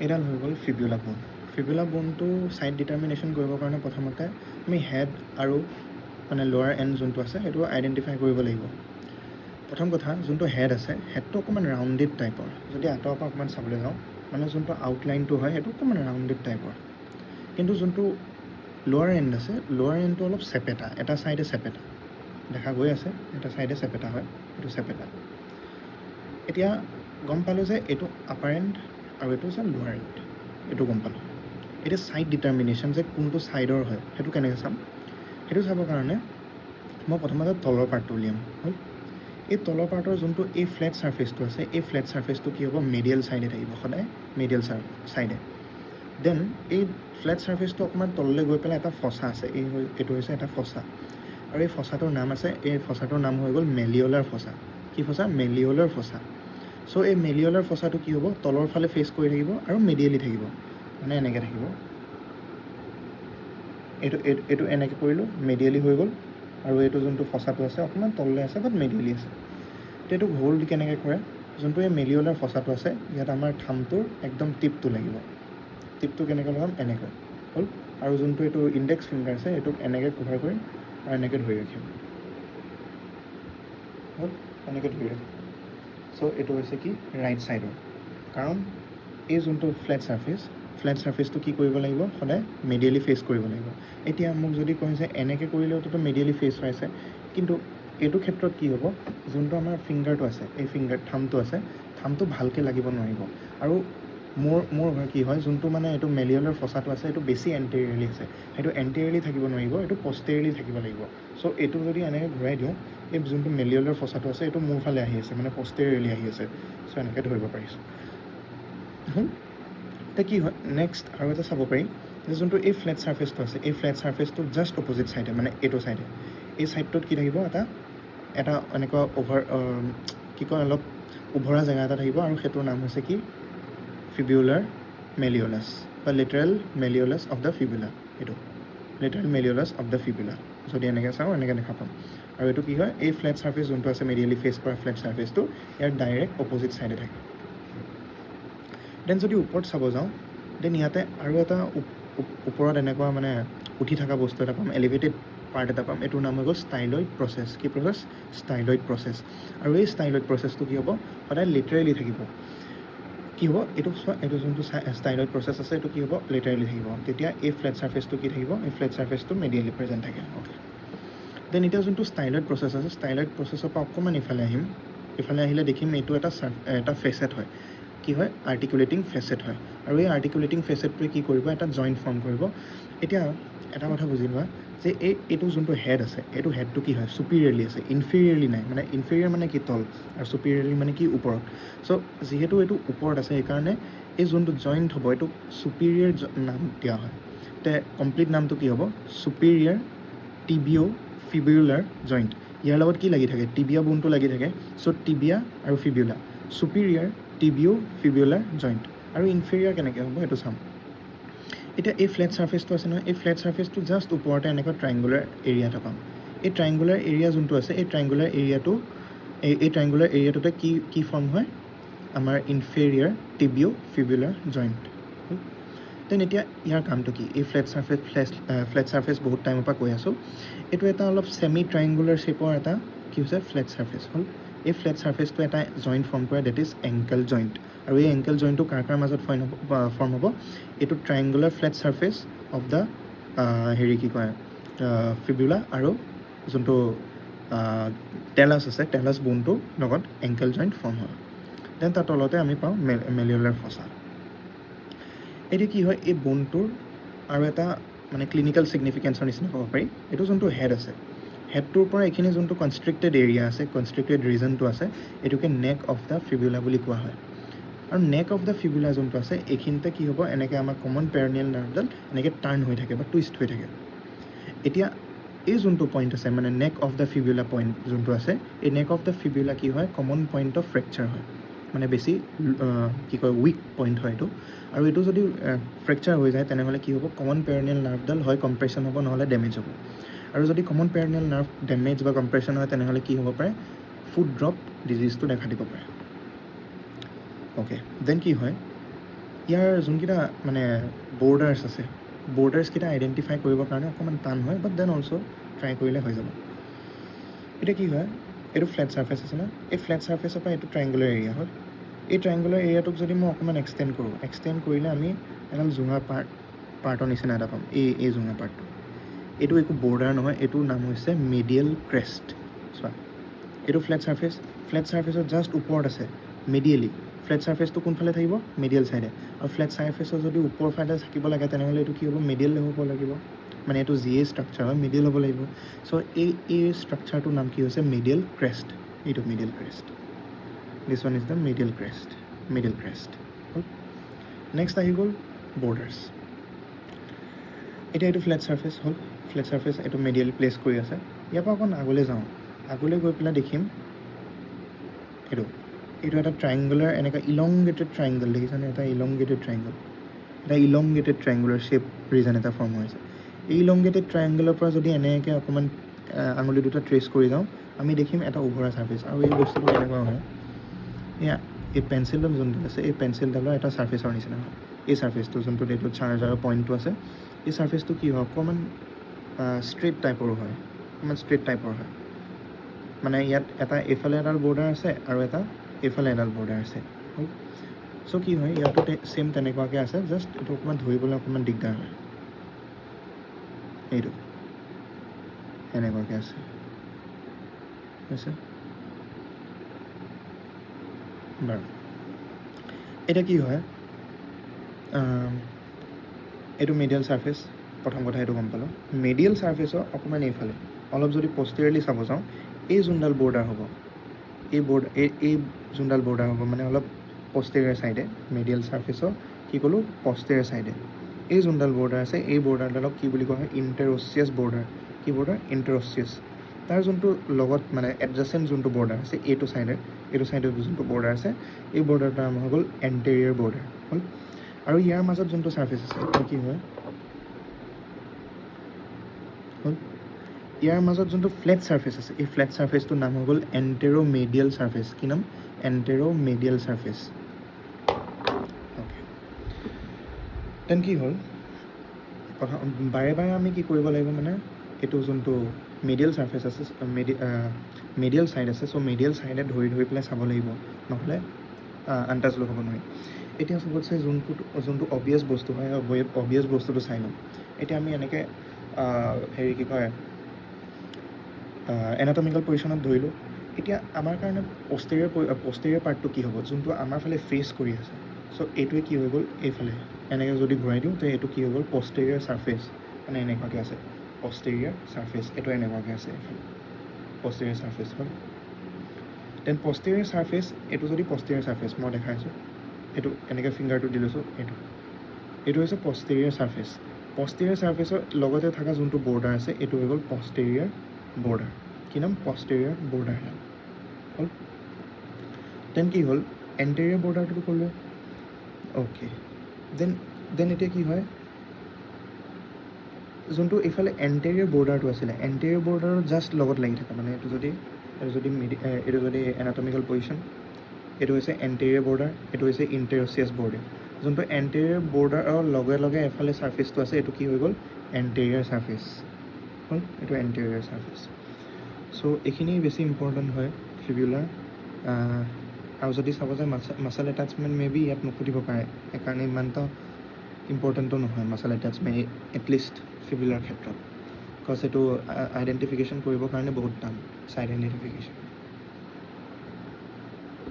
এইডাল হৈ গ'ল ফিবিউলা বোন। ফিবিউলা বোনটো ছাইড ডিটাৰমিনেশ্যন কৰিবৰ কাৰণে প্ৰথমতে আমি হেড আৰু মানে লোৱাৰ এণ্ড যোনটো আছে সেইটো আইডেণ্টিফাই কৰিব লাগিব। প্ৰথম কথা যোনটো হেড আছে হেডটো অকণমান ৰাউণ্ডেড টাইপৰ। যদি আঁতৰৰ পৰা অকণমান চাবলৈ যাওঁ মানে যোনটো আউটলাইনটো হয় সেইটো অকণমান ৰাউণ্ডেড টাইপৰ। কিন্তু যোনটো লোৱাৰ এণ্ড আছে লোৱাৰ এণ্ডটো অলপ চেপেটা, এটা ছাইডে চেপেটা দেখা গৈ আছে, এটা ছাইডে চেপেটা হয়, এইটো চেপেটা। এতিয়া গম পালোঁ যে এইটো আপাৰ এণ্ড আৰু এইটো হৈছে লোৱাৰ এণ্ড, এইটো গম পালোঁ। এতিয়া ছাইড ডিটাৰমিনেশ্যন যে কোনটো ছাইডৰ হয় সেইটো কেনেকৈ চাম, সেইটো চাবৰ কাৰণে মই প্ৰথমতে তলৰ পাৰ্টটো উলিয়াম। হ'ল এই তলৰ পাৰ্টৰ যোনটো এই ফ্লেট ছাৰ্ফেচটো আছে এই ফ্লেট ছাৰ্ফেচটো কি হ'ব মেডিয়েল ছাইডে থাকিব, সদায় মেডিয়েল ছাইডে। দেন এই ফ্লেট ছাৰ্ফেচটো অকণমান তললৈ গৈ পেলাই এটা ফচা আছে, এইটো হৈছে এটা ফচা আৰু এই ফচাটোৰ নাম আছে, এই ফচাটোৰ নাম হৈ গ'ল মেলিঅলাৰ ফচা। কি ফচা? মেলিঅলাৰ ফচা। চ' এই মেলিঅলাৰ ফচাটো কি হ'ব তলৰ ফালে ফেচ কৰি থাকিব আৰু মেডিয়েলি থাকিব, মানে এনেকৈ থাকিব। এইটো এনেকৈ কৰিলোঁ মেডিয়েলি হৈ গ'ল আৰু এইটো যোনটো ফচাটো আছে অকণমান তললৈ আছে বাট মেডিয়েলি আছে। তো এইটো হোল্ড কেনেকৈ কৰে, যোনটো এই মেলিঅলাৰ ফচাটো আছে ইয়াত আমাৰ থাম্বটোৰ একদম টিপটো লাগিব। টিপটো কেনেকৈ লগাম, এনেকৈ হ'ল। আৰু যোনটো এইটো ইণ্ডেক্স ফিংগাৰ আছে এইটোক এনেকৈ কভাৰ কৰিম আৰু এনেকৈ ধৰি ৰাখিম, হ'ল এনেকৈ ধৰি ৰাখিম। চ' এইটো হৈছে কি ৰাইট ছাইডৰ, কাৰণ এই যোনটো ফ্লেট ছাৰ্ফেচটো কি কৰিব লাগিব সদায় মেডিয়েলি ফেচ কৰিব লাগিব। এতিয়া মোক যদি কয় যে এনেকৈ কৰিলেওতো মেডিয়েলি ফেচ হৈ আছে, কিন্তু এইটো ক্ষেত্ৰত কি হ'ব যোনটো আমাৰ ফিংগাৰটো আছে এই থাম্বটো আছে, থাম্বটো ভালকৈ লাগিব নোৱাৰিব। আৰু মোৰ কি হয় যোনটো মানে এইটো মেলিঅলাৰ ফচাটো আছে এইটো বেছি এণ্টেৰিয়ৰলি আছে, সেইটো এণ্টেৰিয়ৰলি থাকিব নোৱাৰিব, এইটো পষ্টেৰিয়ৰলি থাকিব লাগিব। চ' এইটো যদি এনেকৈ ঘূৰাই দিওঁ এই যোনটো মেলিঅলাৰ ফচাটো আছে এইটো মোৰ ফালে আহি আছে, মানে পষ্টেৰিয়ৰলি আহি আছে। চ' এনেকৈ ধৰিব পাৰিছোঁ। এতিয়া কি হয় নেক্সট আৰু এটা চাব পাৰি যে যোনটো এই ফ্লেট ছাৰ্ফেচটো আছে এই ফ্লেট ছাৰ্ফেচটো জাষ্ট অপ'জিট ছাইডে, মানে এইটো ছাইডে এই ছাইডটোত কি থাকিব এটা এনেকুৱা কি কয় অলপ উভৰা জেগা এটা থাকিব আৰু সেইটোৰ নাম হৈছে কি ফিবিউলাৰ মেলিঅলাছ বা লিটাৰেল মেলিঅলাছ অফ দ্য ফিবিউলা। এইটো লিটাৰেল মেলিঅলাছ অফ দ্য ফিবিউলা যদি এনেকৈ চাওঁ এনেকৈ দেখা পাম। আৰু এইটো কি হয় এই ফ্লেট ছাৰ্ফেচ যোনটো আছে মেডিয়েলি ফেচ কৰা ফ্লেট ছাৰ্ফেচটো ইয়াৰ ডাইৰেক্ট অপ'জিট ছাইডে থাকে। দেন যদি ওপৰত চাব যাওঁ দেন ইয়াতে আৰু এটা ওপৰত এনেকুৱা মানে উঠি থকা বস্তু এটা পাম, এলিভেটেড পাৰ্ট এটা পাম, এইটোৰ নাম হৈ গ'ল ষ্টাইলইড প্ৰচেছ। কি প্ৰচেছ? ষ্টাইলইড প্ৰচেছ। আৰু এই ষ্টাইলইড প্ৰচেছটো কি হ'ব সদায় লিটাৰেলি থাকিব। কি হ'ব এইটো যোনটো ষ্টাইলইড প্ৰচেছ আছে এইটো কি হ'ব লিটাৰেলি থাকিব। তেতিয়া এই ফ্লেট ছাৰ্ফেচটো কি থাকিব, এই ফ্লেট ছাৰ্ফেচটো মেডিয়েলি প্ৰেজেণ্ট থাকে। অ'কে, দেন এতিয়া যোনটো ষ্টাইলইড প্ৰচেছ আছে ষ্টাইলইড প্ৰচেছৰ পৰা অকণমান ইফালে আহিম, ইফালে আহিলে দেখিম এইটো এটা ফেচেট হয়। কি হয় আৰ্টিকুলেটিং ফেচেট হয়। আৰু এই আৰ্টিকুলেটিং ফেচেটটোৱে কি কৰিব এটা জইণ্ট ফৰ্ম কৰিব। এতিয়া এটা কথা বুজি লোৱা যে এইটো যোনটো হেড আছে এইটো হেডটো কি হয় চুপিৰিয়ৰলি আছে, ইনফেৰিয়ৰলি নাই। মানে ইনফেৰিয়ৰ মানে কি তল আৰু চুপিৰিয়ৰলি মানে কি ওপৰত। চ' যিহেতু এইটো ওপৰত আছে সেইকাৰণে এই যোনটো জইণ্ট হ'ব এইটো চুপিৰিয়ৰ নাম দিয়া হয়। তে কমপ্লিট নামটো কি হ'ব চুপিৰিয়ৰ টিবিঅ' ফিবিউলাৰ জইণ্ট। ইয়াৰ লগত কি লাগি থাকে টিবিয়া বোনটো লাগি থাকে। চ' টিবিয়া আৰু ফিবিউলা চুপিৰিয়ৰ টিবিঅ' ফিবিউলাৰ জইণ্ট। আৰু ইনফেৰিয়ৰ কেনেকৈ হ'ব সেইটো চাম। এতিয়া এই ফ্লেট ছাৰ্ফেচটো আছে নহয় এই ফ্লেট ছাৰ্ফেচটো জাষ্ট ওপৰতে এনেকুৱা ট্ৰাইংগুলাৰ এৰিয়া এটা পাম। এই ট্ৰাইংগুলাৰ এৰিয়া যোনটো আছে এই ট্ৰাইংগুলাৰ এৰিয়াটোতে কি ফৰ্ম হয় আমাৰ ইনফেৰিয়ৰ টিবিঅ' ফিবিউলাৰ জইণ্ট। দেন এতিয়া ইয়াৰ কামটো কি, এই ফ্লেট ছাৰ্ফেচ বহুত টাইমৰ পৰা কৈ আছোঁ, এইটো এটা অলপ ছেমি ট্ৰাইংগুলাৰ শ্বেপৰ এটা কি হৈছে ফ্লেট ছাৰ্ফেচ হ'ল। এই ফ্লেট ছাৰ্ফেচটো এটা জইণ্ট ফৰ্ম কৰে ডেট ইজ এংকেল জইণ্ট। আৰু এই এংকেল জইণ্টটো কাৰ মাজত ফৰ্ম হ'ব এইটো triangular flat surface of the কি কয় ফিবিউলা আৰু যোনটো টেলাছ আছে টেলাছ বোনটোৰ লগত এংকেল জইণ্ট ফৰ্ম হয়। দেন তাৰ তলতে আমি পাওঁ মেলিঅলাৰ ফচা। এতিয়া কি হয় এই বোনটোৰ আৰু এটা মানে ক্লিনিকেল ছিগনিফিকেঞ্চৰ নিচিনা ক'ব পাৰি। এইটো যোনটো হেড আছে হেডটোৰ পৰা এইখিনি যোনটো কনষ্ট্ৰিক্টেড এৰিয়া আছে কনষ্ট্ৰিক্টেড ৰিজনটো আছে এইটোকে নেক অফ দ্য ফিবিউলা বুলি কোৱা হয়। আৰু নেক অফ দ্য ফিবিউলা যোনটো আছে এইখিনিতে কি হ'ব এনেকৈ আমাৰ কমন পেৰনিয়েল নাৰ্ভডাল এনেকৈ টাৰ্ণ হৈ থাকে বা টুইষ্ট হৈ থাকে। এতিয়া এই যোনটো পইণ্ট আছে মানে নেক অফ দ্য ফিবিউলা পইণ্ট যোনটো আছে এই নেক অফ দ্য ফিবিউলা কি হয় কমন পইণ্ট অফ ফ্ৰেকচাৰ হয়, মানে বেছি কি কয় উইক পইণ্ট হয় এইটো। আৰু এইটো যদি ফ্ৰেকচাৰ হৈ যায় তেনেহ'লে কি হ'ব কমন পেৰনিয়েল নাৰ্ভডাল হয় কম্প্ৰেশ্যন হ'ব নহ'লে ডেমেজ হ'ব। আৰু যদি কমন পেৰনিয়েল নাৰ্ভ ডেমেজ বা কম্প্ৰেশ্যন হয় তেনেহ'লে কি হ'ব পাৰে ফুট ড্ৰপ ডিজিজটো দেখা দিব পাৰে। অ'কে, দেন কি হয় ইয়াৰ যোনকেইটা মানে বৰ্ডাৰ্ছ আছে বৰ্ডাৰ্ছকেইটা আইডেণ্টিফাই কৰিবৰ কাৰণে অকণমান টান হয় বাট দেন অলছ' ট্ৰাই কৰিলে হৈ যাব এতিয়া কি হয় এইটো ফ্লেট ছাৰ্ফেচ আছে ন এই ফ্লেট ছাৰ্ফেচৰ পৰা এইটো ট্ৰাইংগুলাৰ এৰিয়া হ'ল এই ট্ৰাইংগুলাৰ এৰিয়াটোক যদি মই অকণমান এক্সটেণ্ড কৰোঁ এক্সটেণ্ড কৰিলে আমি এডাল জোঙা পাৰ্টৰ নিচিনা এটা পাম এই জোঙা পাৰ্টটো এইটো একো বৰ্ডাৰ নহয় এইটোৰ নাম হৈছে মেডিয়েল ক্ৰেষ্ট চোৱা এইটো ফ্লেট ছাৰ্ফেচৰ জাষ্ট ওপৰত আছে মেডিয়েলি ফ্লেট ছাৰ্ফেচটো কোনফালে থাকিব মেডিয়েল ছাইডে আৰু ফ্লেট ছাৰ্ফেচৰ যদি ওপৰ ফালে থাকিব লাগে তেনেহ'লে এইটো কি হ'ব মেডিয়েল হ'ব লাগিব মানে এইটো যিয়ে ষ্ট্ৰাকচাৰ হয় মিডিয়েল হ'ব লাগিব চ' এই ষ্ট্ৰাকচাৰটোৰ নাম কি হৈছে মিডিয়েল ক্ৰেষ্ট এইটো medial crest this one is the medial crest হ'ল নেক্সট আহি গ'ল বৰ্ডাৰ্ছ এতিয়া এইটো ফ্লেট ছাৰ্ফেচ এইটো মিডিয়েলি প্লেচ কৰি আছে ইয়াৰ পৰা অকণ আগলৈ যাওঁ আগলৈ গৈ পেলাই দেখিম এইটো এটা ট্ৰাইংগুলাৰ এনেকুৱা ইলংগেটেড ট্ৰাইংগল দেখিছানে এটা ইলংগেটেড ট্ৰাইংগুলাৰ শ্বেপ ৰিজন এটা ফৰ্ম হৈছে এই ইলংগেটেড ট্ৰাইংগলৰ পৰা যদি এনেকৈ অকণমান আঙুলি দুটা ট্ৰেচ কৰি যাওঁ আমি দেখিম এটা উভৰা ছাৰ্ফেচ আৰু এই বস্তুটো কেনেকুৱা হয় এয়া এই পেঞ্চিলডাল যোনটো আছে এই পেঞ্চিলডালৰ এটা ছাৰ্ফেচৰ নিচিনা হয় এই ছাৰ্ফেচটো যোনটোত এইটো চাৰ্জাৰৰ পইণ্টটো আছে এই ছাৰ্ফেচটো কি হয় অকণমান ষ্ট্ৰেইট টাইপৰ হয় মানে ইয়াত এটা এইফালে এডাল বৰ্ডাৰ আছে আৰু এটা এইফালে এডাল বৰ্ডাৰ আছে চ' কি হয় ইয়াতো ছেইম তেনেকুৱাকৈ আছে জাষ্ট এইটো অকণমান ধৰিবলৈ অকণমান দিগদাৰ হয় এইটো এনেকুৱাকৈ আছে বাৰু এতিয়া কি হয় এইটো মিডিয়েল ছাৰ্ফেচ প্ৰথম কথা এইটো গম পালোঁ মিডিয়েল ছাৰ্ফেচৰ অকণমান এইফালে অলপ যদি পষ্টেৰিয়ৰলি চাব যাওঁ এই যোনডাল বৰ্ডাৰ হ'ব এই যোনডাল বৰ্ডাৰ হ'ব মানে অলপ পষ্টেৰিয়ৰ ছাইডে মিডিয়েল ছাৰ্ফেচৰ কি ক'লোঁ পষ্টেৰিয়ৰ ছাইডে এই যোনডাল বৰ্ডাৰ আছে এই বৰ্ডাৰডালক কি বুলি কোৱা হয় ইণ্টাৰঅচিয়াছ বৰ্ডাৰ কি বৰ্ডাৰ ইণ্টাৰঅচিয়াছ তাৰ যোনটো লগত মানে এডজাচেণ্ট যোনটো বৰ্ডাৰ আছে এইটো ছাইডে যোনটো বৰ্ডাৰ আছে এই বৰ্ডাৰটোৰ নাম হৈ গ'ল এণ্টেৰিয়ৰ বৰ্ডাৰ হ'ল আৰু ইয়াৰ মাজত যোনটো ছাৰ্ফেচ আছে সেইটো কি হয় হ'ল ইয়াৰ মাজত যোনটো ফ্লেট ছাৰ্ফেচ আছে এই ফ্লেট ছাৰ্ফেচটোৰ নাম হৈ গ'ল এণ্টেৰ'মেডিয়েল ছাৰ্ফেচ কি নাম এণ্টেৰ'মেডিয়েল ছাৰ্ফেচ অ'কে দেন কি হ'ল বাৰে আমি কি কৰিব লাগিব মানে এইটো যোনটো মিডিয়েল ছাৰ্ফেচ আছে মিডিয়েল ছাইড আছে চ' মিডিয়েল ছাইডে ধৰি পেলাই চাব লাগিব নহ'লে আন্দাজ লগাব নোৱাৰি এতিয়া চবতছে যোনটো অবভিয়াছ বস্তু হয় অবভিয়াছ বস্তুটো চাই লওঁ এতিয়া আমি এনেকৈ কি কয় এনাটমিকেল পজিশ্যনত ধৰিলোঁ এতিয়া আমাৰ কাৰণে পষ্টেৰিয়ৰ পাৰ্টটো কি হ'ব যোনটো আমাৰ ফালে ফেচ কৰি আছে চ' এইটোৱে কি হৈ গ'ল এইফালে এনেকৈ যদি ঘূৰাই দিওঁ তে এইটো কি হৈ গ'ল পষ্টেৰিয়ৰ ছাৰ্ফেচ মানে এনেকুৱাকৈ আছে পষ্টেৰিয়ৰ ছাৰ্ফেচ এইটো এনেকুৱাকৈ আছে এইফালে পষ্টেৰিয়ৰ ছাৰ্ফেচ হ'ল দেন পষ্টেৰিয়ৰ ছাৰ্ফেচ এইটো যদি পষ্টেৰিয়ৰ ছাৰ্ফেচ মই দেখাইছোঁ এইটো এনেকৈ ফিংগাৰটো দি লৈছোঁ এইটো হৈছে পষ্টেৰিয়ৰ ছাৰ্ফেচৰ লগতে থকা যোনটো বৰ্ডাৰ আছে এইটো হৈ গ'ল পষ্টেৰিয়ৰ বৰ্ডাৰ কি নাম পষ্টেৰিয়ৰ বৰ্ডাৰ হ'ল দেন কি হ'ল এণ্টেৰিয়ৰ বৰ্ডাৰটো ক'লোৱে অ'কে দেন এতিয়া কি হয় যোনটো এইফালে এণ্টেৰিয়ৰ বৰ্ডাৰটো আছিলে এণ্টেৰিয়ৰ বৰ্ডাৰৰ জাষ্ট লগত লাগি থাকে মানে এইটো যদি এনাটমিকেল পজিশ্যন এইটো হৈছে এণ্টেৰিয়ৰ বৰ্ডাৰ এইটো হৈছে ইণ্টাৰঅচিয়াছ বৰ্ডাৰ যোনটো এণ্টেৰিয়ৰ বৰ্ডাৰৰ লগে এফালে ছাৰ্ফেচটো আছে এইটো কি হৈ গ'ল এণ্টেৰিয়ৰ ছাৰ্ফেচ হ'ল এইটো এণ্টেৰিয়ৰ ছাৰ্ফেচ চ' এইখিনি বেছি ইম্পৰ্টেণ্ট হয় ফিবিউলাৰ আৰু যদি চাব যায় মাছল এটাচমেণ্ট মে বি ইয়াত নুসুধিব পাৰে সেইকাৰণে ইমান এটা ইম্পৰ্টেণ্টো নহয় মাছল এটাচমেণ্ট এটলিষ্ট ফিবিউলাৰ ক্ষেত্ৰত বিকজ এইটো আইডেণ্টিফিকেশ্যন কৰিবৰ কাৰণে বহুত টান ছাইড আইডেণ্টিফিকেশ্যন